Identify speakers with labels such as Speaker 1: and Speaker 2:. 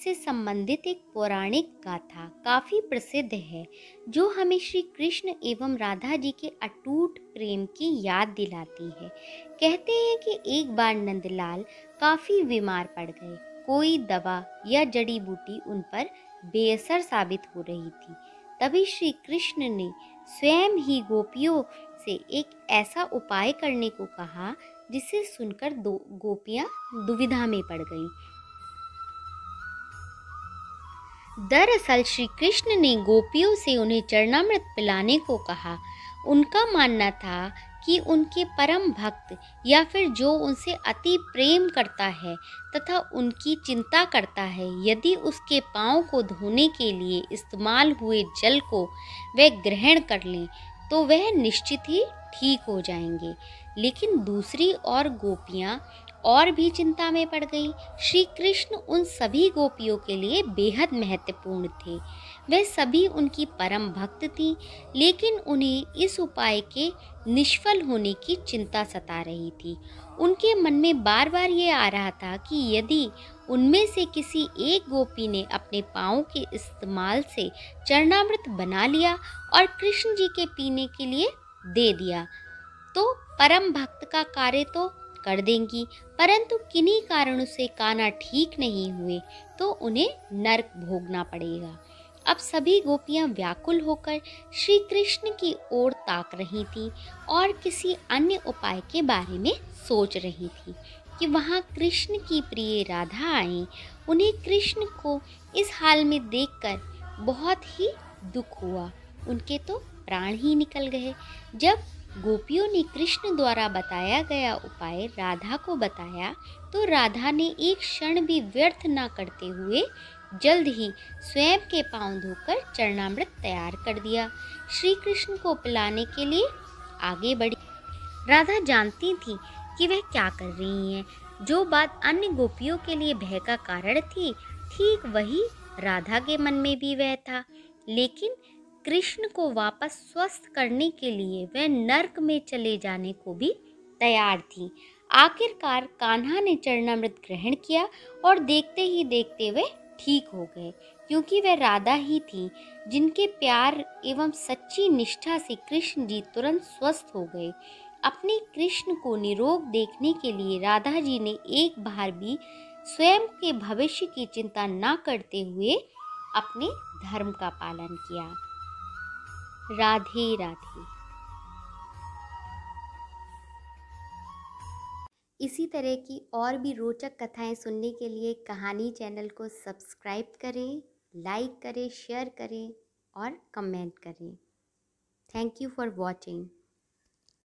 Speaker 1: से संबंधित एक पौराणिक गाथा काफी प्रसिद्ध है, जो हमें श्री कृष्ण एवं राधा जी के अटूट प्रेम की याद दिलाती है। कहते हैं कि एक बार नंदलाल काफी बीमार पड़ गए। कोई दवा या जड़ी बूटी उन पर बेअसर साबित हो रही थी। तभी श्री कृष्ण ने स्वयं ही गोपियों से एक ऐसा उपाय करने को कहा, जिसे सुनकर दो गोपियां दुविधा में पड़ गईं। दरअसल श्री कृष्ण ने गोपियों से उन्हें चरणामृत पिलाने को कहा। उनका मानना था कि उनके परम भक्त या फिर जो उनसे अति प्रेम करता है तथा उनकी चिंता करता है, यदि उसके पाँव को धोने के लिए इस्तेमाल हुए जल को वे ग्रहण कर लें तो वह निश्चित ही ठीक हो जाएंगे। लेकिन दूसरी ओर गोपियाँ और भी चिंता में पड़ गई। श्री कृष्ण उन सभी गोपियों के लिए बेहद महत्वपूर्ण थे। वे सभी उनकी परम भक्त थीं, लेकिन उन्हें इस उपाय के निष्फल होने की चिंता सता रही थी। उनके मन में बार बार ये आ रहा था कि यदि उनमें से किसी एक गोपी ने अपने पाँव के इस्तेमाल से चरणामृत बना लिया और कृष्ण जी के पीने के लिए दे दिया, तो परम भक्त का कार्य तो कर देंगी, परंतु किन्हीं कारणों से कान्हा ठीक नहीं हुए तो उन्हें नरक भोगना पड़ेगा। अब सभी गोपियां व्याकुल होकर श्री कृष्ण की ओर ताक रही थीं और किसी अन्य उपाय के बारे में सोच रही थीं कि वहां कृष्ण की प्रिय राधा आए। उन्हें कृष्ण को इस हाल में देखकर बहुत ही दुख हुआ। उनके तो प्राण ही निकल गए। जब गोपियों ने कृष्ण द्वारा बताया गया उपाय राधा को बताया, तो राधा ने एक क्षण भी व्यर्थ न करते हुए जल्द ही स्वयं के पांव धोकर चरणामृत तैयार कर दिया। श्री कृष्ण को पिलाने के लिए आगे बढ़ी। राधा जानती थी कि वह क्या कर रही हैं। जो बात अन्य गोपियों के लिए भय का कारण थी, ठीक वही राधा के मन में भी वह था। लेकिन कृष्ण को वापस स्वस्थ करने के लिए वह नर्क में चले जाने को भी तैयार थी। आखिरकार कान्हा ने चरणामृत ग्रहण किया और देखते ही देखते वे ठीक हो गए, क्योंकि वह राधा ही थी जिनके प्यार एवं सच्ची निष्ठा से कृष्ण जी तुरंत स्वस्थ हो गए। अपने कृष्ण को निरोग देखने के लिए राधा जी ने एक बार भी स्वयं के भविष्य की चिंता न करते हुए अपने धर्म का पालन किया। राधे राधे। इसी तरह की और भी रोचक कथाएं सुनने के लिए कहानी चैनल को सब्सक्राइब करें, लाइक करें, शेयर करें और कमेंट करें। Thank you for watching.